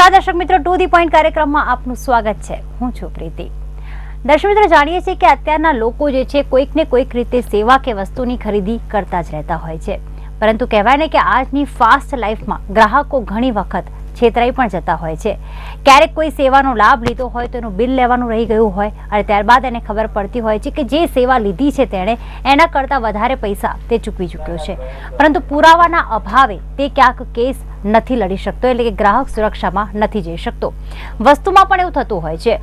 નમસ્કાર દર્શક મિત્રો, ટુ ધી પોઈન્ટ કાર્યક્રમમાં આપનું સ્વાગત છે. હું છું પ્રીતિ. દર્શક મિત્રો, જાણીએ છીએ કે અત્યારના લોકો જે છે કોઈક ને કોઈક રીતે સેવા કે વસ્તુની ખરીદી કરતા જ રહેતા હોય છે. પરંતુ કહેવાય ને કે આજની ફાસ્ટ લાઈફમાં ગ્રાહકો ઘણી વખત છેતરાઈ પણ જતા હોય છે. ક્યારેક કોઈ સેવાનો લાભ લીધો હોય તો એનું બિલ લેવાનું રહી ગયું હોય અને ત્યારબાદ એને ખબર પડતી હોય છે કે જે સેવા લીધી છે તેણે એના કરતાં વધારે પૈસા તે ચૂકવી ચૂક્યો છે. પરંતુ પુરાવાના અભાવે તે ક્યાંક કેસ નથી લડી શકતો, એટલે કે ગ્રાહક સુરક્ષામાં નથી જઈ શકતો. વસ્તુમાં પણ એવું થતું હોય છે.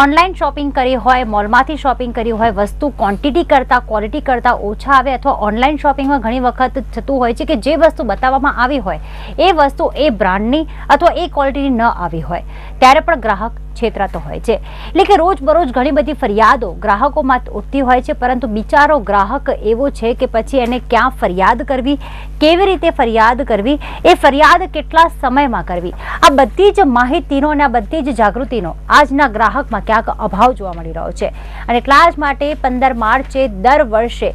ઓનલાઈન શોપિંગ કરી હોય, મોલમાંથી શોપિંગ કરી હોય, વસ્તુ ક્વોન્ટિટી કરતાં ક્વોલિટી કરતાં ઓછા આવે, અથવા ઓનલાઈન શોપિંગમાં ઘણી વખત થતું હોય છે કે જે વસ્તુ બતાવવામાં આવી હોય એ વસ્તુ એ બ્રાન્ડની અથવા એ ક્વોલિટીની ન આવી હોય, ત્યારે પણ ગ્રાહક છેતરાતો હોય છે. એટલે કે રોજબરોજ ઘણી બધી ફરિયાદો ગ્રાહકોમાં ઉઠતી હોય છે. પરંતુ બિચારો ગ્રાહક એવો છે કે પછી એને ક્યાં ફરિયાદ કરવી, કેવી રીતે ફરિયાદ કરવી, એ ફરિયાદ કેટલા સમયમાં કરવી, આ બધી જ માહિતીનો અને આ બધી જ જાગૃતિનો આજના ગ્રાહકમાં ક્યાંક અભાવ જોવા મળી રહ્યો છે. અને એટલા જ માટે 15 માર્ચે દર વર્ષે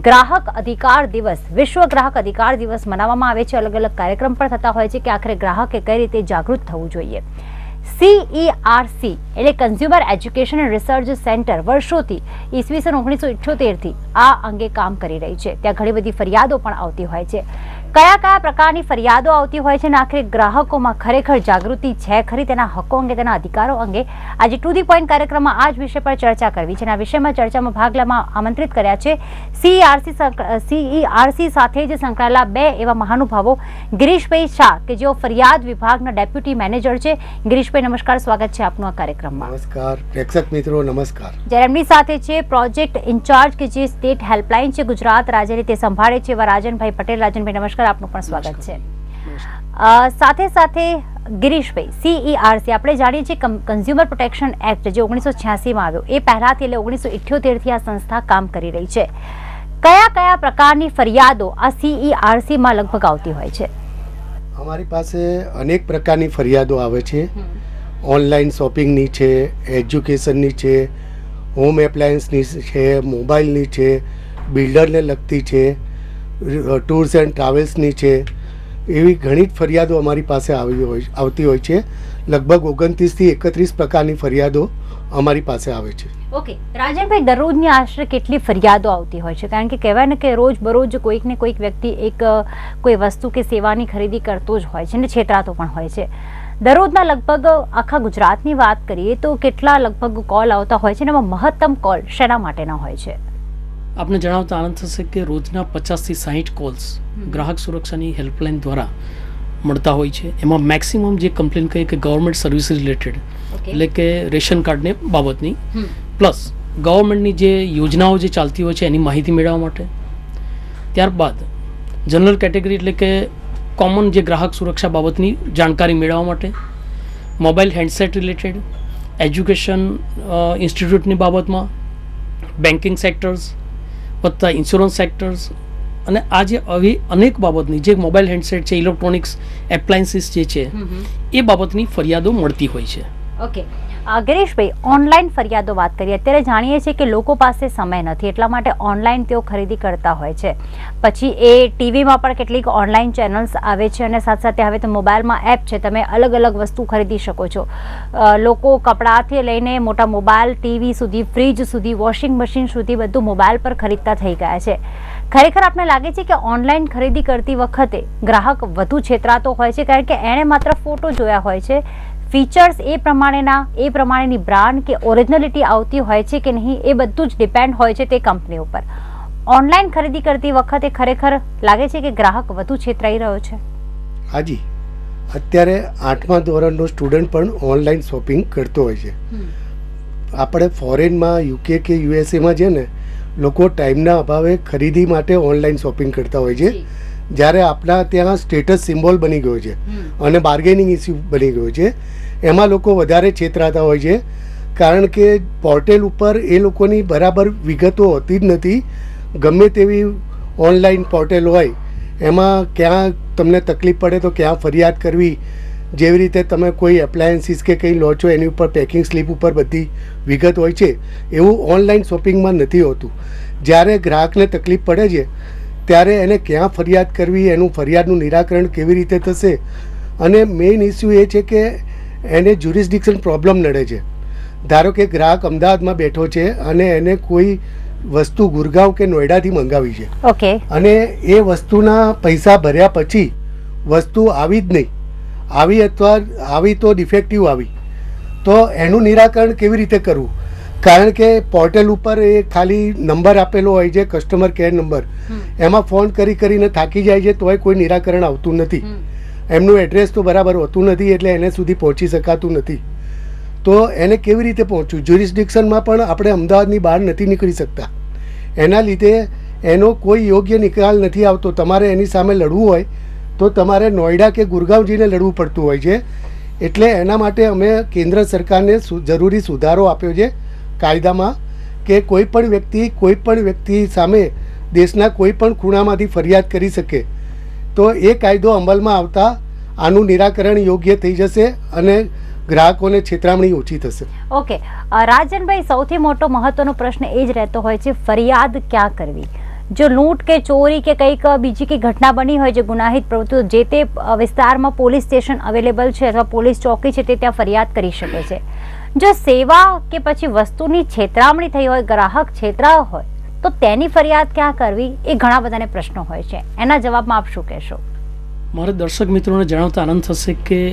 ગ્રાહક અધિકાર દિવસ, વિશ્વ ગ્રાહક અધિકાર દિવસ મનાવવામાં આવે છે. અલગ અલગ કાર્યક્રમ પણ થતા હોય છે કે આખરે ગ્રાહકે કઈ રીતે જાગૃત થવું જોઈએ. CERC એટલે consumer education and research centre વર્ષોથી ઈસવીસન 1978 થી આ અંગે કામ કરી રહી છે. ત્યાં ઘણી બધી ફરિયાદો પણ આવતી હોય છે. કયા કયા પ્રકારની ફરિયાદો આવતી હોય છે અને આખરે ગ્રાહકોમાં ખરેખર જાગૃતિ છે ખરી તેના હકો અંગે, તેના અધિકારો અંગે? આજે ટુ ધી પોઈન્ટ કાર્યક્રમમાં આ જ વિષય પર ચર્ચા કરવી છે. અને આ વિષયમાં ચર્ચામાં ભાગ લેવા આમંત્રિત કર્યા છે CERC સાથે જ સંકળાયેલા બે એવા મહાનુભાવો, ગિરીશભાઈ શાહ કે જેઓ ફરિયાદ વિભાગના ડેપ્યુટી મેનેજર છે. ગિરીશભાઈ, નમસ્કાર, સ્વાગત છે આપનું આ કાર્યક્રમમાં. નમસ્કાર પ્રેક્ષક મિત્રો, નમસ્કાર. જ્યારે એમની સાથે છે પ્રોજેક્ટ ઇન્ચાર્જ કે જે સ્ટેટ હેલ્પલાઇન છે ગુજરાત રાજ્યની, તે સંભાળે છે એવા રાજનભાઈ પટેલ. રાજનભાઈ, નમસ્કાર, આપનું પણ સ્વાગત છે. સાથે સાથે ગિરીશભાઈ, CERC આપણે જાણીએ છીએ કન્ઝ્યુમર પ્રોટેક્શન એક્ટ જે 1986 માં આવ્યો, એ પહેલાથી એટલે 1978 થી આ સંસ્થા કામ કરી રહી છે. કયા કયા પ્રકારની ફરિયાદો આ CERC માં લગભગ આવતી હોય છે? અમારી પાસે અનેક પ્રકારની ફરિયાદો આવે છે. ઓનલાઈન શોપિંગની છે, એજ્યુકેશનની છે, હોમ એપ્લાયન્સની છે, મોબાઈલની છે, બિલ્ડરને લગતી છે, ટૂર્સ એન્ડ ટ્રાવેલ્સની છે. એવી ઘણી જ ફરિયાદો અમારી પાસે આવતી હોય છે. લગભગ 29 થી 31 પ્રકારની ફરિયાદો અમારી પાસે આવે છે. ઓકે રાજનભાઈ, દરરોજની આશરે કેટલી ફરિયાદો આવતી હોય છે? કારણ કે કહેવાય ને કે રોજ બરોજ કોઈક ને કોઈક વ્યક્તિ કોઈ વસ્તુ કે સેવાની ખરીદી કરતો જ હોય છે અને છેતરાતો પણ હોય છે. દરરોજના લગભગ આખા ગુજરાતની વાત કરીએ તો કેટલા લગભગ કોલ આવતા હોય છે અને એમાં મહત્તમ કોલ શેના માટેના હોય છે? આપને જણાવતા આનંદ થશે કે રોજના 50 થી 60 કોલ્સ ગ્રાહક સુરક્ષાની હેલ્પલાઇન દ્વારા મળતા હોય છે. એમાં મેક્સિમમ જે કમ્પ્લેન કહીએ કે ગવર્મેન્ટ સર્વિસ રિલેટેડ, એટલે કે રેશન કાર્ડને બાબતની, પ્લસ ગવર્મેન્ટની જે યોજનાઓ જે ચાલતી હોય છે એની માહિતી મેળવવા માટે. ત્યારબાદ જનરલ કેટેગરી એટલે કે કોમન જે ગ્રાહક સુરક્ષા બાબતની જાણકારી મેળવવા માટે, મોબાઈલ હેન્ડસેટ રિલેટેડ, એજ્યુકેશન ઇન્સ્ટિટ્યૂટની બાબતમાં, બેન્કિંગ સેક્ટર્સ વત્તા ઇન્સ્યોરન્સ સેક્ટર્સ, અને આ જે આવી અનેક બાબતની જે મોબાઈલ હેન્ડસેટ છે, ઇલેક્ટ્રોનિક્સ એપ્લાયન્સીસ જે છે એ બાબતની ફરિયાદો મળતી હોય છે. ઓકે ગિરીશભાઈ, ઓનલાઈન ફરિયાદો વાત કરીએ. અત્યારે જાણીએ છીએ કે લોકો પાસે સમય નથી, એટલા માટે ઓનલાઈન તેઓ ખરીદી કરતા હોય છે. પછી એ ટીવીમાં પણ કેટલીક ઓનલાઈન ચેનલ્સ આવે છે અને સાથે સાથે હવે તો મોબાઈલમાં એપ છે, તમે અલગ અલગ વસ્તુ ખરીદી શકો છો. લોકો કપડાથી લઈને મોટા મોબાઈલ, ટીવી સુધી, ફ્રીજ સુધી, વોશિંગ મશીન સુધી બધું મોબાઈલ પર ખરીદતા થઈ ગયા છે. ખરેખર આપને લાગે છે કે ઓનલાઈન ખરીદી કરતી વખતે ગ્રાહક વધુ છેતરાતો હોય છે? કારણ કે એણે માત્ર ફોટો જોયા હોય છે, ફીચર્સ એ પ્રમાણેની બ્રાન્ડ કે ઓરિજિનલિટી આવતી હોય છે કે નહીં એ બધું જ ડિપેન્ડ હોય છે તે કંપની ઉપર. ઓનલાઈન ખરીદી કરતી વખતે ખરેખર લાગે છે કે ગ્રાહક વધુ છેતરાઈ રહ્યો છે? હાજી, અત્યારે 8મા ધોરણનો સ્ટુડન્ટ પણ ઓનલાઈન શોપિંગ કરતો હોય છે. આપણે ફોરેનમાં UK કે USA છે ને, લોકો ટાઈમના અભાવે ખરીદી માટે ઓનલાઈન શોપિંગ કરતા હોય છે. જ્યારે આપણા ત્યાં સ્ટેટસ સિમ્બોલ બની ગયો છે અને બાર્ગેનિંગ ઇસ્યુ બની ગયો છે, એમાં લોકો વધારે છેતરાતા હોય છે. કારણ કે પોર્ટેલ ઉપર એ લોકોની બરાબર વિગતો હોતી જ નથી. ગમે તેવી ઓનલાઈન પોર્ટેલ હોય એમાં ક્યાં તમને તકલીફ પડે તો ક્યાં ફરિયાદ કરવી, જેવી રીતે તમે કોઈ એપ્લાયન્સીસ કે કંઈ લો છો એની ઉપર પેકિંગ સ્લીપ ઉપર બધી વિગત હોય છે, એવું ઓનલાઈન શોપિંગમાં નથી હોતું. જ્યારે ગ્રાહકને તકલીફ પડે છે ત્યારે એને ક્યાં ફરિયાદ કરવી, એનું ફરિયાદનું નિરાકરણ કેવી રીતે થશે, અને મેઇન ઇસ્યુ એ છે કે એને જ્યુરિસ્ડિક્શન પ્રોબ્લેમ નડે છે. ધારો કે ગ્રાહક અમદાવાદમાં બેઠો છે અને એને કોઈ વસ્તુ ગુરગાંવ કે નોઈડાથી મંગાવી છે, ઓકે, અને એ વસ્તુના પૈસા ભર્યા પછી વસ્તુ આવી જ નહીં, આવી અથવા આવી તો ડિફેક્ટિવ આવી, તો એનું નિરાકરણ કેવી રીતે કરવું? કારણ કે પોર્ટલ ઉપર એ ખાલી નંબર આપેલો હોય છે, કસ્ટમર કેર નંબર, એમાં ફોન કરીને થાકી જાય છે, તોય કોઈ નિરાકરણ આવતું નથી. એમનું એડ્રેસ તો બરાબર હોતું નથી, એટલે એને સુધી પહોંચી શકાતું નથી. તો એને કેવી રીતે પહોંચવું? જ્યુરિસ્ડિક્શનમાં પણ આપણે અમદાવાદની બહાર નથી નીકળી શકતા, એના લીધે એનો કોઈ યોગ્ય નિકાલ નથી આવતો. તમારે એની સામે લડવું હોય તો તમારે નોઈડા કે ગુરગાંવ જઈને લડવું પડતું હોય છે. એટલે એના માટે અમે કેન્દ્ર સરકારને જરૂરી સુધારો આપ્યો છે કાયદામાં, કે કોઈ પણ વ્યક્તિ સામે દેશના કોઈ પણ ખૂણામાંથી ફરિયાદ કરી શકે. તો એ કાયદો અમલમાં આવતા આનું નિરાકરણ યોગ્ય થઈ જશે અને ગ્રાહકોને છેતરામણી ઓછી થશે. ઓકે, રાજનભાઈ, સૌથી મોટો મહત્વનો પ્રશ્ન એ જ રહેતો હોય છે, ફરિયાદ ક્યાં કરવી? જો લૂંટ કે ચોરી કે કંઈક બીજી કંઈ ઘટના બની હોય, જે ગુનાહિત પ્રવૃત્તિઓ, જે તે વિસ્તારમાં પોલીસ સ્ટેશન અવેલેબલ છે અથવા પોલીસ ચોકી છે, તે ત્યાં ફરિયાદ કરી શકે છે. જો સેવા કે પછી વસ્તુની છેતરામણી થઈ હોય, ગ્રાહક છેતરાયો હોય, તો તેની ફરિયાદ ક્યાં કરવી? એ ઘણા બધાને પ્રશ્નો હોય છે. એના જવાબમાં આપ શું કહેશો? મારે દર્શક મિત્રોને જણાવતા આનંદ થશે કે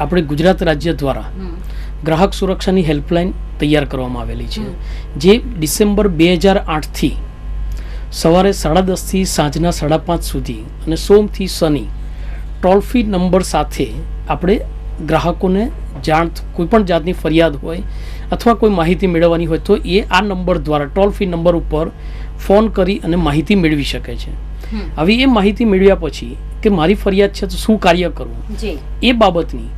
આપણે ગુજરાત રાજ્ય દ્વારા ગ્રાહક સુરક્ષાની હેલ્પલાઇન તૈયાર કરવામાં આવેલી છે, જે ડિસેમ્બર 2008થી સવારે 10:30 થી સાંજના 5:30 સુધી અને સોમથી શનિ ટોલ ફ્રી નંબર સાથે આપણે ગ્રાહકોને કોઈ પણ જાતની ફરિયાદ હોય અથવા કોઈ માહિતી મેળવવાની હોય તો એ આ નંબર દ્વારા, ટોલ ફ્રી નંબર ઉપર ફોન કરી અને માહિતી મેળવી શકે છે. હવે એ માહિતી મેળવ્યા પછી કે મારી ફરિયાદ છે તો શું કાર્ય કરવું, એ બાબતની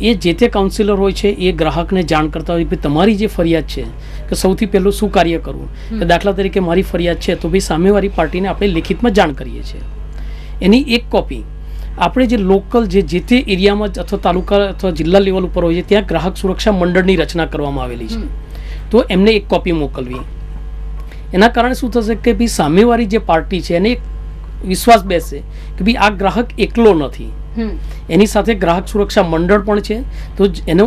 એ જે તે કાઉન્સિલર હોય છે એ ગ્રાહકને જાણ કરતા હોય કે તમારી જે ફરિયાદ છે કે સૌથી પહેલું શું કાર્ય કરવું. કે દાખલા તરીકે મારી ફરિયાદ છે તો ભાઈ સામેવાળી પાર્ટીને આપણે લેખિતમાં જાણ કરીએ છીએ. એની એક કોપી આપણે જે લોકલ જે તે એરિયામાં અથવા તાલુકા અથવા જિલ્લા લેવલ ઉપર હોય છે ત્યાં ગ્રાહક સુરક્ષા મંડળની રચના કરવામાં આવેલી છે, તો એમને એક કોપી મોકલવી. એના કારણે શું થશે કે ભાઈ સામેવાળી જે પાર્ટી છે એને એક વિશ્વાસ બેસે કે ભાઈ આ ગ્રાહક એકલો નથી, એની સાથે ગ્રાહક સુરક્ષા મંડળ પણ છે, તો એનો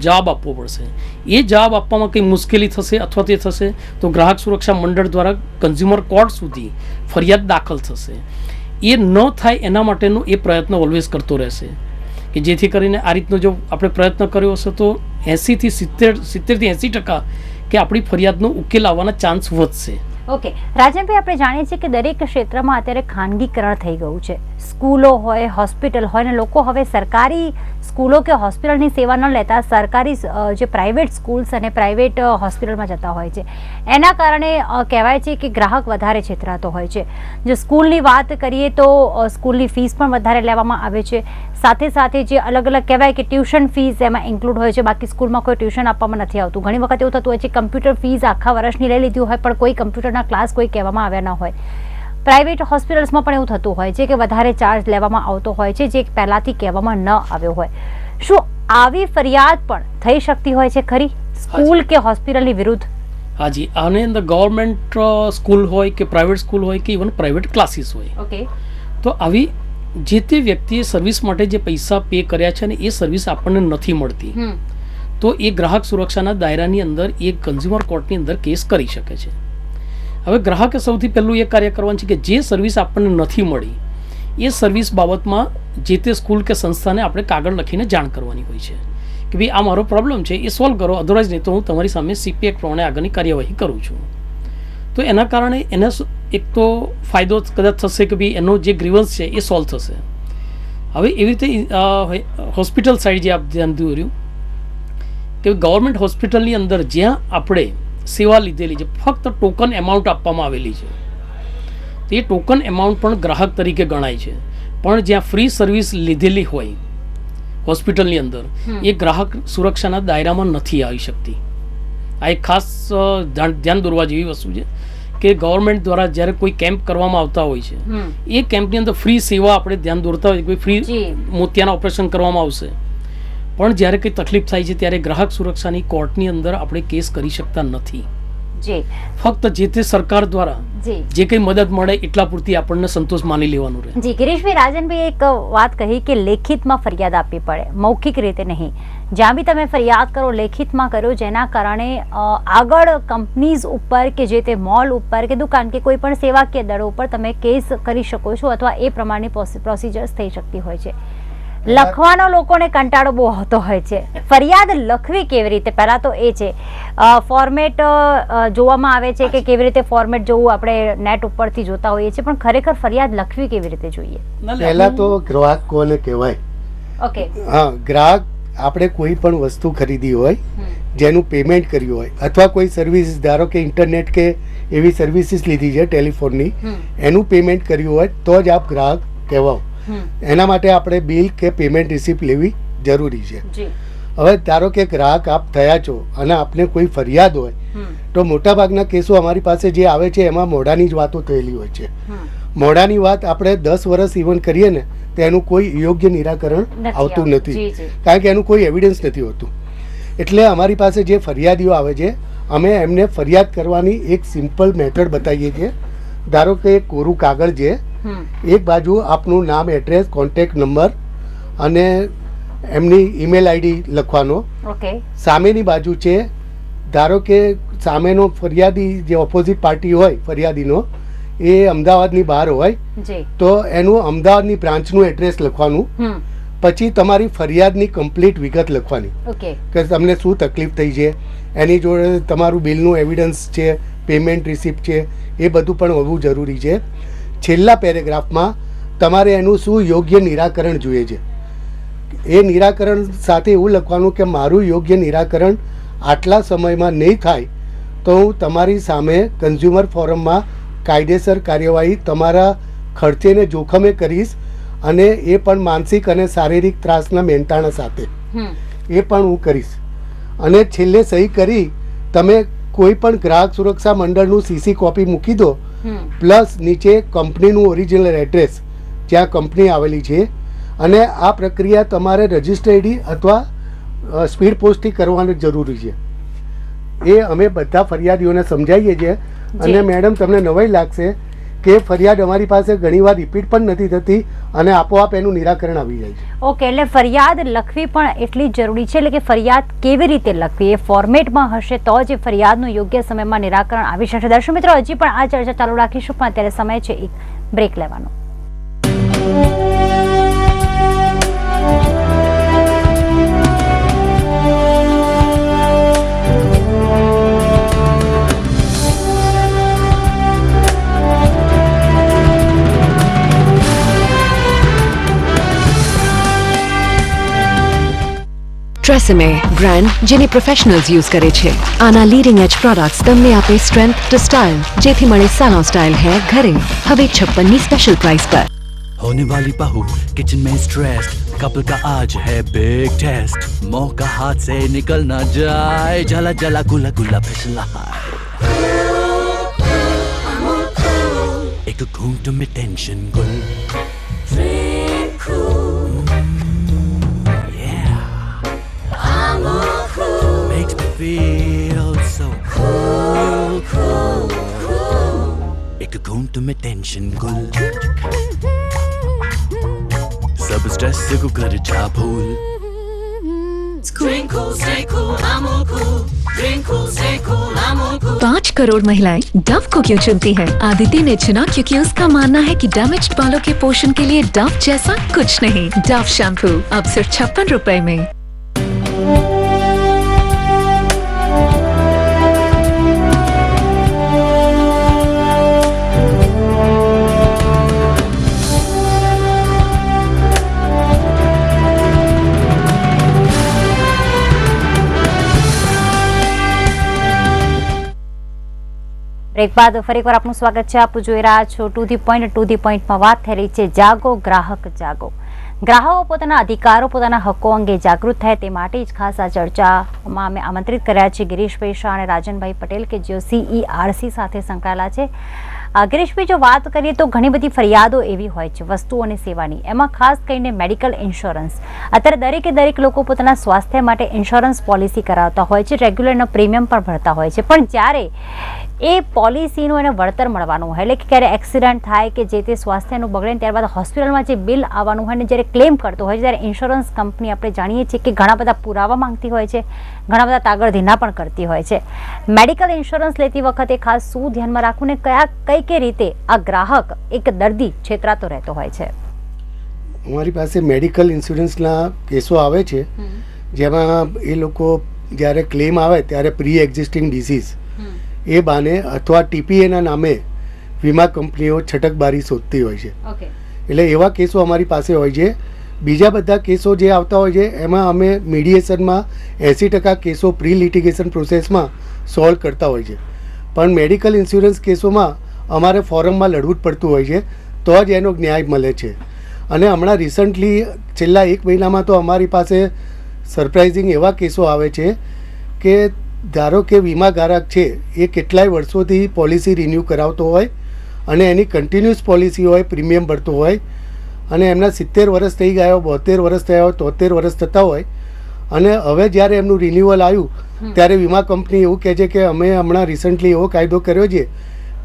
જવાબ આપવો પડશે. એ જવાબ આપવામાં કંઈ મુશ્કેલી થશે અથવા તે થશે તો ગ્રાહક સુરક્ષા મંડળ દ્વારા કન્ઝ્યુમર કોર્ટ સુધી ફરિયાદ દાખલ થશે. એ ન થાય એના માટેનો એ પ્રયત્ન ઓલવેઝ કરતો રહેશે, કે જેથી કરીને આ રીતનો જો આપણે પ્રયત્ન કર્યો હશે તો 80 થી 70% કે આપણી ફરિયાદનો ઉકેલ આવવાના ચાન્સ વધશે. ઓકે, રાજનભાઈ, આપણે જાણીએ છીએ કે દરેક ક્ષેત્રમાં અત્યારે ખાનગીકરણ થઈ ગયું છે. સ્કૂલો હોય, હોસ્પિટલ હોય, ને લોકો હવે સરકારી સ્કૂલો કે હોસ્પિટલની સેવા ન લેતા સરકારી જે પ્રાઇવેટ સ્કૂલ્સ અને પ્રાઇવેટ હોસ્પિટલમાં જતા હોય છે. એના કારણે કહેવાય છે કે ગ્રાહક વધારે છેતરાતો હોય છે. જો સ્કૂલની વાત કરીએ તો સ્કૂલની ફીસ પણ વધારે લેવામાં આવે છે. સાથે સાથે જે અલગ અલગ કહેવાય કે ટ્યુશન ફીસ એમાં ઇન્ક્લુડ હોય છે, બાકી સ્કૂલમાં કોઈ ટ્યુશન આપવામાં નથી આવતું. ઘણી વખત એવું થતું હોય છે કમ્પ્યુટર ફીસ આખા વર્ષની લઈ લીધી હોય પણ કોઈ કમ્પ્યુટરના ક્લાસ કોઈ કહેવામાં આવ્યા ન હોય. પ્રાઇવેટ હોસ્પિટલ્સમાં પણ એવું થતું હોય છે કે વધારે ચાર્જ લેવામાં આવતો હોય છે, જે પહેલાંથી કહેવામાં ન આવ્યો હોય. શું આવી ફરિયાદ પણ થઈ શકતી હોય છે ખરી સ્કૂલ કે હોસ્પિટલની વિરુદ્ધ? હાજી, આની અંદર ગવર્મેન્ટ સ્કૂલ હોય કે પ્રાઇવેટ સ્કૂલ હોય કે ઇવન પ્રાઇવેટ ક્લાસીસ હોય, ઓકે, તો આવી જે તે વ્યક્તિએ સર્વિસ માટે જે પૈસા પે કર્યા છે ને એ સર્વિસ આપણને નથી મળતી, તો એ ગ્રાહક સુરક્ષાના દાયરાની અંદર એ કન્ઝ્યુમર કોર્ટની અંદર કેસ કરી શકે છે. હવે ગ્રાહકે સૌથી પહેલું એ કાર્ય કરવાનું છે કે જે સર્વિસ આપણને નથી મળી એ સર્વિસ બાબતમાં જે તે સ્કૂલ કે સંસ્થાને આપણે કાગળ લખીને જાણ કરવાની હોય છે કે ભાઈ આ મારો પ્રોબ્લેમ છે, એ સોલ્વ કરો, અધરવાઇઝ નહીં તો હું તમારી સામે CP એક્ટ પ્રમાણે આગળની કાર્યવાહી કરું છું. તો એના કારણે એને એક તો ફાયદો કદાચ થશે કે ભાઈ એનો જે ગ્રીવન્સ છે એ સોલ્વ થશે. હવે એવી રીતે હોસ્પિટલ સાઈડ જે આપ ધ્યાન દોર્યું કે ગવર્મેન્ટ હોસ્પિટલની અંદર જ્યાં આપણે સેવા લીધેલી છે, ફક્ત ટોકન એમાઉન્ટ આપવામાં આવેલી છે, તો એ ટોકન એમાઉન્ટ પણ ગ્રાહક તરીકે ગણાય છે. પણ જ્યાં ફ્રી સર્વિસ લીધેલી હોય હોસ્પિટલની અંદર એ ગ્રાહક સુરક્ષાના દાયરામાં નથી આવી શકતી. આ એક ખાસ ધ્યાન દોરવા જેવી વસ્તુ છે કે ગવર્મેન્ટ દ્વારા જ્યારે કોઈ કેમ્પ કરવામાં આવતા હોય છે એ કેમ્પની અંદર ફ્રી સેવા આપણે ધ્યાન દોરતા હોય, કોઈ ફ્રી મોતિયાના ઓપરેશન કરવામાં આવશે, પણ જ્યારે કંઈ તકલીફ થાય છે ત્યારે ગ્રાહક સુરક્ષાની કોર્ટની અંદર આપણે કેસ કરી શકતા નથી. જી ફક્ત જે તે સરકાર દ્વારા જી જે કંઈ મદદ મળે એટલા પૂરતી આપણને સંતોષ માની લેવાનું રહે. જી ગિરીશભાઈ, રાજનભાઈ એક વાત કહી કે લેખિતમાં ફરિયાદ આપવી પડે, મૌખિક રીતે નહીં. જ્યાં બી તમે ફરિયાદ કરો લેખિતમાં કરો, જેના કારણે આગળ કંપનીઝ ઉપર કે જે તે મોલ ઉપર કે દુકાન કે કોઈ પણ સેવાકીય દળો ઉપર તમે કેસ કરી શકો છો અથવા એ પ્રમાણની પ્રોસિજર્સ થઈ શકતી હોય છે. લખવાનો લોકોને કંટાળો બહુ આવતો હોય છે. ફરિયાદ લખવી કેવી રીતે, પહેલા તો એ છે. ફોર્મેટ જોવામાં આવે છે કે કેવી રીતે ફોર્મેટ જોવું, આપણે નેટ ઉપરથી જોતા હોઈએ છીએ, પણ ખરેખર ફરિયાદ લખવી કેવી રીતે જોઈએ? પહેલા તો ગ્રાહક કોને કહેવાય? ઓકે, હા, ગ્રાહક આપણે કોઈ પણ વસ્તુ ખરીદી હોય, જેનું પેમેન્ટ કર્યું હોય, અથવા કોઈ સર્વિસ, ધારો કે ઇન્ટરનેટ કે એવી સર્વિસીસ લીધી છે ટેલિફોનની, એનું પેમેન્ટ કર્યું હોય તો જ આપ ગ્રાહક કહેવાઓ. એના માટે આપણે બિલ કે પેમેન્ટ રિસિપ્ટ લેવી જરૂરી છે. હવે ધારો કે ગ્રાહક આપ થયા છો અને આપને કોઈ ફરિયાદ હોય તો મોટાભાગના કેસો અમારી પાસે જે આવે છે એમાં મોઢાની જ વાતો થયેલી હોય છે. મોઢાની વાત આપણે 10 વર્ષ ઇવન કરીએ ને તો એનું કોઈ યોગ્ય નિરાકરણ આવતું નથી, કારણ કે એનું કોઈ એવિડન્સ નથી હોતું. એટલે અમારી પાસે જે ફરિયાદીઓ આવે છે, અમે એમને ફરિયાદ કરવાની એક સિમ્પલ મેથડ બતાવીએ છીએ. ધારો કે એક કોરું કાગળ છે, એક બાજુ આપનું નામ, એડ્રેસ, કોન્ટેક્ટ નંબર અને એમની ઈમેલ આઈડી લખવાનો. સામેની બાજુ છે, ધારો કે સામેનો ફરિયાદી જે ઓપોઝિટ પાર્ટી હોય ફરિયાદીનો એ અમદાવાદની બહાર હોય તો એનું અમદાવાદની બ્રાન્ચનું એડ્રેસ લખવાનું. પછી તમારી ફરિયાદની કમ્પ્લીટ વિગત લખવાની કે તમને શું તકલીફ થઈ છે, એની જોડે તમારું બિલનું એવિડન્સ છે, પેમેન્ટ રિસિપ્ટ છે, એ બધું પણ હોવું જરૂરી છે. છેલ્લા પેરેગ્રાફમાં તમારે એનું શું યોગ્ય નિરાકરણ જોઈએ છે એ નિરાકરણ સાથે એવું લખવાનું કે મારું યોગ્ય નિરાકરણ આટલા સમયમાં નહીં થાય તો હું તમારી સામે કન્ઝ્યુમર ફોરમમાં કાયદેસર કાર્યવાહી તમારા ખર્ચેને જોખમે કરીશ, અને એ પણ માનસિક અને શારીરિક ત્રાસના મહેનતાણા સાથે એ પણ હું કરીશ. અને છેલ્લે સહી કરી તમે કોઈ પણ ગ્રાહક સુરક્ષા મંડળનું CC કોપી મૂકી દો, પ્લસ નીચે કંપનીનું ઓરિજિનલ એડ્રેસ જ્યાં કંપની આવેલી છે, અને આ પ્રક્રિયા તમારે રજિસ્ટ્રેડી અથવા સ્પીડ પોસ્ટથી કરવાની જરૂરી છે. એ અમે બધા ફરિયાદીઓને સમજાવીએ છીએ. અને મેડમ તમને નવાઈ લાગશે કે ફરિયાદ અમારી પાસે ઘણીવાર રિપીટ પણ નથી થતી અને આપોઆપ એનું નિરાકરણ આવી જાય છે. ઓકે, એટલે ફરિયાદ લખવી પણ એટલી જ જરૂરી છે. એટલે કે ફરિયાદ કેવી રીતે લખવી એ ફોર્મેટમાં હશે તો જ ફરિયાદનું યોગ્ય સમયમાં નિરાકરણ આવી શકશે. દર્શક મિત્રો, હજી પણ આ ચર્ચા ચાલુ રાખીશું, પણ અત્યારે સમય છે એક બ્રેક લેવાનો. ટ્રેસેમે બ્રાન્ડ જેને પ્રોફેશનલ્સ યુઝ કરે છે. આના લીડિંગ એજ પ્રોડક્ટ્સ તમને આપે સ્ટ્રેન્થ ટુ સ્ટાઇલ, જેથી મળે સાલો સ્ટાઇલ है घरे. હવે 56 स्पेशल प्राइस पर. होने वाली बहू किचन में स्ट्रेस्ड, कपल का आज है बिग टेस्ट. मौका हाथ से निकल ना जाए, जला जला गुला गुला फिसला एक घूंट में टेंशन गुल. Makes me feel so cool, cool, cool. एक घूंट में टेंशन गुल, सब स्ट्रेस को कर जा भूल. Drink cool, stay cool, I'm all cool. Drink cool, stay cool, I'm all cool. 5 crore महिलाएं डव को क्यों चुनती हैं? आदिति ने चुना क्योंकि उसका मानना है कि डैमेज्ड बालों के पोषण के लिए डव जैसा कुछ नहीं. डव शैम्पू अब सिर्फ 56 रुपए में. બ્રેક બાદ ફરીવાર આપનું સ્વાગત છે. આપ જોઈ રહ્યા છો ટુ ધી પોઈન્ટમાં વાત થઈ રહી છે જાગો ગ્રાહક જાગો. ગ્રાહકો પોતાના અધિકારો, પોતાના હકો અંગે જાગૃત થાય તે માટે જ ખાસ આ ચર્ચામાં અમે આમંત્રિત કર્યા છે ગિરીશભાઈ શાહ અને રાજનભાઈ પટેલ કે જેઓ CERC સાથે સંકળાયેલા છે. ગિરીશભાઈ, જો વાત કરીએ તો ઘણી બધી ફરિયાદો એવી હોય છે વસ્તુ અને સેવાની, એમાં ખાસ કરીને મેડિકલ ઇન્સ્યોરન્સ. અત્યારે દરેક લોકો પોતાના સ્વાસ્થ્ય માટે ઇન્સ્યોરન્સ પોલિસી કરાવતા હોય છે, રેગ્યુલરનો પ્રીમિયમ પણ ભરતા હોય છે, પણ જ્યારે એ પોલિસીનું એને વળતર મળવાનું હોય, એટલે કે ક્યારે એક્સિડન્ટ થાય કે જે તે સ્વાસ્થ્યનું બગડે ને ત્યારબાદ હોસ્પિટલમાં જે બિલ આવવાનું હોય ને જ્યારે ક્લેમ કરતો હોય છે, ત્યારે ઇન્સ્યોરન્સ કંપની આપણે જાણીએ છીએ કે ઘણા બધા પુરાવા માંગતી હોય છે, ઘણા બધા તાગડધીના પણ કરતી હોય છે. મેડિકલ ઇન્સ્યોરન્સ લેતી વખતે ખાસ શું ધ્યાનમાં રાખવું ને કઈ રીતે આ ગ્રાહક એક દર્દી છેતરાતો રહેતો હોય છે? અમારી પાસે મેડિકલ ઇન્સ્યોરન્સના કેસો આવે છે જેમાં એ લોકો જ્યારે ક્લેમ આવે ત્યારે પ્રી એક્ઝિસ્ટિંગ ડિસીઝ એ બાને અથવા TPA નામે વીમા કંપનીઓ છટકબારી શોધતી હોય છે. એટલે એવા કેસો અમારી પાસે હોય છે. બીજા બધા કેસો જે આવતા હોય છે એમાં અમે મીડિયેશનમાં 80% કેસો પ્રી લિટિગેશન પ્રોસેસમાં સોલ્વ કરતા હોય છે, પણ મેડિકલ ઇન્સ્યોરન્સ કેસોમાં અમારે ફોરમમાં લડવું જ પડતું હોય છે, તો જ એનો ન્યાય મળે છે. અને હમણાં રિસન્ટલી છેલ્લા 1 મહિનામાં તો અમારી પાસે સરપ્રાઇઝિંગ એવા કેસો આવે છે કે ધારો કે વીમા ધારક છે એ કેટલાય વર્ષોથી પોલિસી રિન્યૂ કરાવતો હોય અને એની કન્ટિન્યુઅસ પોલિસી હોય, પ્રીમિયમ ભરતો હોય, અને એમના 70 વર્ષ થઈ ગયા હોય, 72 વર્ષ થયા હોય, 73 વર્ષ થતા હોય, અને હવે જ્યારે એમનું રિન્યુઅલ આવ્યું ત્યારે વીમા કંપની એવું કહે છે કે અમે હમણાં રિસન્ટલી એવો કાયદો કર્યો છે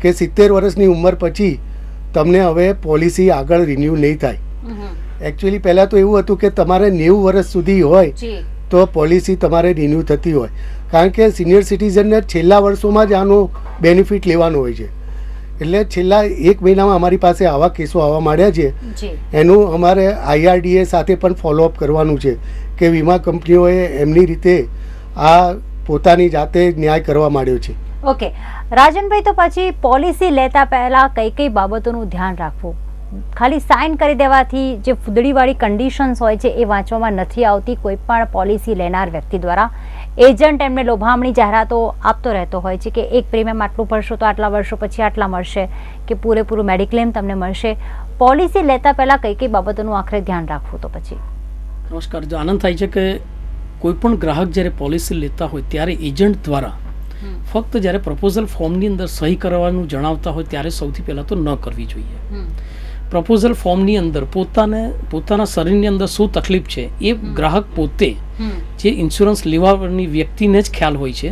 કે 70 વર્ષની ઉંમર પછી તમને હવે પોલિસી આગળ રિન્યૂ નહીં થાય. એકચ્યુઅલી પહેલાં તો એવું હતું કે તમારે 90 વર્ષ સુધી હોય તો પોલિસી તમારે રિન્યૂ થતી હોય, કારણ કે સિનિયર સિટીઝનને છેલ્લા વર્ષોમાં જ આનો બેનિફિટ લેવાનો હોય છે. એટલે છેલ્લા 1 મહિનામાં અમારી પાસે આવા કેસો આવવા માંડ્યા છે. એનું અમારે IRDA સાથે પણ ફોલોઅપ કરવાનું છે કે વીમા કંપનીઓએ એમની રીતે આ પોતાની જાતે ન્યાય કરવા માંડ્યો છે. ઓકે રાજનભાઈ, તો પછી પોલિસી લેતા પહેલા કઈ બાબતોનું ધ્યાન રાખવું? ખાલી સાઇન કરી દેવાથી જે ફૂદડીવાળી કન્ડિશન્સ હોય છે એ વાંચવામાં નથી આવતી. કોઈ પણ પોલિસી લેનાર વ્યક્તિ દ્વારા એજન્ટ એમને લોભામણી જાહેરાતો આપતો રહેતો હોય છે કે એક પ્રીમિયમ આટલું ભરશો તો આટલા વર્ષો પછી આટલા મળશે, કે પૂરેપૂરું મેડિક્લેમ તમને મળશે. પોલિસી લેતા પહેલા કઈ બાબતોનું આખરે ધ્યાન રાખવું? તો પછી નમસ્કાર, જો આનંદ થાય છે કે કોઈ પણ ગ્રાહક જ્યારે પોલિસી લેતા હોય ત્યારે એજન્ટ દ્વારા ફક્ત જ્યારે પ્રપોઝલ ફોર્મની અંદર સહી કરવાનું જણાવતા હોય ત્યારે સૌથી પહેલાં તો ન કરવી જોઈએ. પ્રપોઝલ ફોર્મની અંદર પોતાના શરીરની અંદર શું તકલીફ છે એ ગ્રાહક પોતે, જે ઇન્સ્યોરન્સ લેવાની વ્યક્તિને જ ખ્યાલ હોય છે,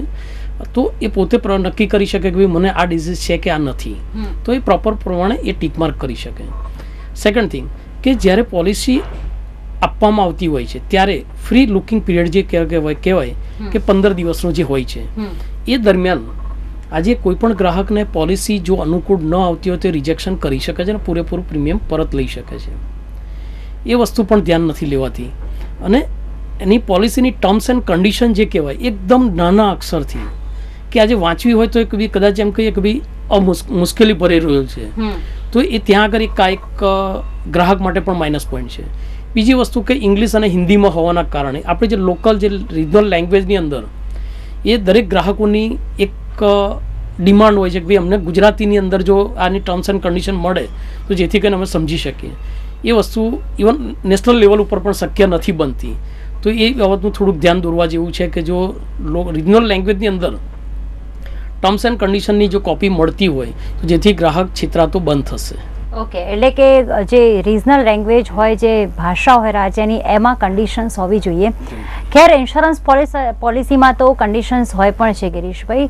તો એ પોતે નક્કી કરી શકે કે ભાઈ મને આ ડિઝીઝ છે કે આ નથી, તો એ પ્રોપર પ્રમાણે એ ટીક માર્ક કરી શકે. સેકન્ડ થિંગ કે જ્યારે પોલિસી આપવામાં આવતી હોય છે ત્યારે ફ્રી લુકિંગ પીરિયડ જે કહેવાય કે 15 દિવસનો જે હોય છે, એ દરમિયાન આજે કોઈ પણ ગ્રાહકને પોલિસી જો અનુકૂળ ન આવતી હોય તો રિજેક્શન કરી શકે છે અને પૂરેપૂરું પ્રીમિયમ પરત લઈ શકે છે. એ વસ્તુ પણ ધ્યાન નથી લેવાતી. અને એની પોલિસીની ટર્મ્સ એન્ડ કન્ડિશન જે કહેવાય એકદમ નાના અક્ષરથી, કે આજે વાંચવી હોય તો કદાચ એમ કહીએ કે ભાઈ મુશ્કેલી ભરી રહ્યું છે, તો એ ત્યાં આગળ એક ગ્રાહક માટે પણ માઇનસ પોઈન્ટ છે. બીજી વસ્તુ કે ઇંગ્લિશ અને હિન્દીમાં હોવાના કારણે આપણે જે લોકલ જે રિજનલ લેંગ્વેજની અંદર એ દરેક ગ્રાહકોની એક ડિમાન્ડ હોય છે કે ભાઈ અમને ગુજરાતીની અંદર જો આની ટર્મ્સ એન્ડ કન્ડિશન મળે તો જેથી કરીને અમે સમજી શકીએ. એ વસ્તુ ઇવન નેશનલ લેવલ ઉપર પણ શક્ય નથી બનતી. તો એ બાબતનું થોડુંક ધ્યાન દોરવા જેવું છે કે જો રિજનલ લેંગ્વેજની અંદર ટર્મ્સ એન્ડ કન્ડિશનની જો કોપી મળતી હોય તો જેથી ગ્રાહક છેતરાતો બંધ થશે. ઓકે, એટલે કે જે રિજનલ લેંગ્વેજ હોય, જે ભાષા હોય રાજ્યની, એમાં કન્ડિશન્સ હોવી જોઈએ. ખેર ઇન્સ્યોરન્સ પોલિસીમાં તો કન્ડિશન્સ હોય પણ છે ગિરીશભાઈ.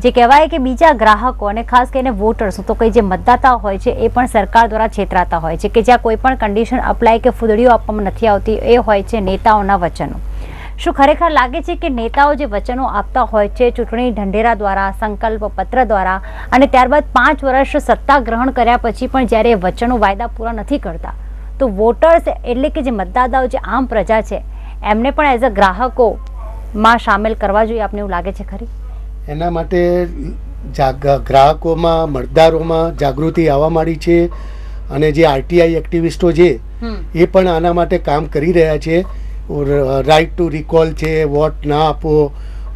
જે કહેવાય કે બીજા ગ્રાહકો અને ખાસ કરીને વોટર્સ, તો કઈ જે મતદાતા હોય છે એ પણ સરકાર દ્વારા છેતરાતા હોય છે, કે જ્યાં કોઈ પણ કન્ડિશન અપ્લાય કે ફૂદડીઓ આપવામાં નથી આવતી. એ હોય છે નેતાઓના વચનો. શું ખરેખર લાગે છે કે નેતાઓ જે વચનો આપતા હોય છે ચૂંટણી ઢંઢેરા દ્વારા, સંકલ્પ પત્ર દ્વારા, અને ત્યારબાદ 5 વર્ષ સત્તા ગ્રહણ કર્યા પછી પણ જ્યારે એ વચનો વાયદા પૂરા નથી કરતા, તો વોટર્સ એટલે કે જે મતદાતાઓ, જે આમ પ્રજા છે, એમને પણ એઝ અ ગ્રાહકોમાં સામેલ કરવા જોઈએ? આપને એવું લાગે છે ખરી? એના માટે ગ્રાહકોમાં, મતદારોમાં જાગૃતિ આવવા માંડી છે, અને જે RTI એક્ટિવિસ્ટો છે એ પણ આના માટે કામ કરી રહ્યા છે. રાઇટ ટુ રિકોલ છે, વોટ ના આપો,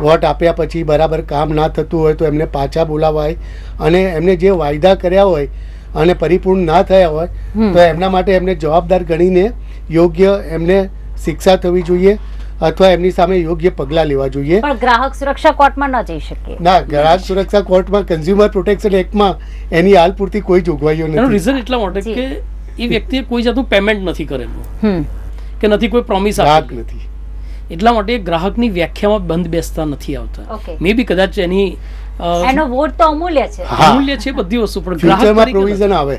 વોટ આપ્યા પછી બરાબર કામ ના થતું હોય તો એમને પાછા બોલાવાય, અને એમને જે વાયદા કર્યા હોય અને પરિપૂર્ણ ના થયા હોય તો એમના માટે એમને જવાબદાર ગણીને યોગ્ય એમને શિક્ષા થવી જોઈએ. અથવા એમની સામે યોગ્ય પગલાં લેવા જોઈએ. પણ ગ્રાહક સુરક્ષા કોર્ટમાં ન જઈ શકે. ના, ગ્રાહક સુરક્ષા કોર્ટમાં કન્ઝ્યુમર પ્રોટેક્શન એક્ટમાં એની હાલ પૂરતી કોઈ જોગવાઈઓ એનું નથી. રીઝન એટલા માટે કે એ વ્યક્તિએ કોઈ જાતનું પેમેન્ટ નથી કરેલું કે નથી કોઈ પ્રોમિસ ગ્રાહક આપેલી, નથી. એટલા માટે ગ્રાહકની વ્યાખ્યામાં બંધ બેસતા નથી આવતા. Okay. મે બી કદાચ એની એનો વોટ તો અમૂલ્ય છે. હા. અમૂલ્ય છે બધી વસ્તુ, પણ ગ્રાહક ફ્યુચરમાં તરીકે પ્રોવિઝન આવે.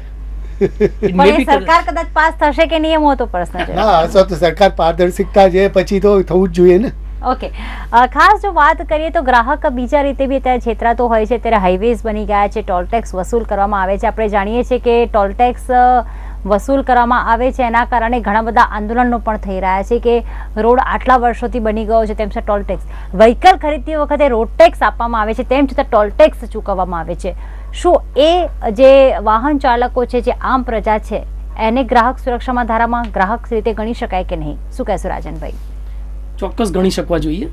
it may પણ be એ સરકાર કદાચ પાસ થશે કે નહીં એ મોટો પ્રશ્ન છે. હા, અથવા તો સરકાર પારદર્શિકતા છે પછી તો થવું જ જોઈએ ને. ઓકે, ખાસ જો વાત કરીએ તો ગ્રાહક બીજા રીતે બી અત્યારે છેતરાતો હોય છે. અત્યારે હાઈવેઝ બની ગયા છે, ટોલ ટેક્સ વસૂલ કરવામાં આવે છે. આપણે જાણીએ છીએ કે ટોલ ટેક્સ વસૂલ કરવામાં આવે છે, એના કારણે ઘણા બધા આંદોલનો પણ થઈ રહ્યા છે કે રોડ આટલા વર્ષોથી બની ગયો છે, તેમ છતાં ટોલ ટેક્સ, વ્હીકલ ખરીદતી વખતે રોડ ટેક્સ આપવામાં આવે છે, તેમ છતાં ટોલ ટેક્સ ચૂકવવામાં આવે છે. શું એ જે વાહન ચાલકો છે, જે આમ પ્રજા છે, એને ગ્રાહક સુરક્ષામાં ધારામાં ગ્રાહક રીતે ગણી શકાય કે નહીં? શું કહેશો રાજનભાઈ? ચોક્કસ ગણી શકવા જોઈએ.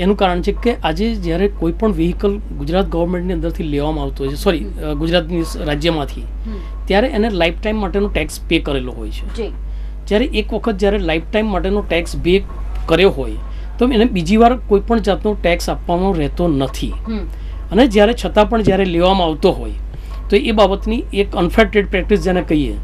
એનું કારણ છે કે આજે જ્યારે કોઈ પણ વ્હીકલ ગુજરાત ગવર્મેન્ટની અંદરથી લેવામાં આવતો હોય છે, સોરી ગુજરાતની રાજ્યમાંથી, ત્યારે એને લાઈફ ટાઈમ માટેનો ટેક્સ પે કરેલો હોય છે. જ્યારે એક વખત જ્યારે લાઈફ ટાઈમ માટેનો ટેક્સ પે કર્યો હોય તો એને બીજી વાર કોઈ પણ જાતનો ટેક્સ આપવાનો રહેતો નથી. અને જ્યારે છતાં પણ જ્યારે લેવામાં આવતો હોય તો એ બાબતની એક અનફેર ટ્રેડ પ્રેક્ટિસ જેને કહીએ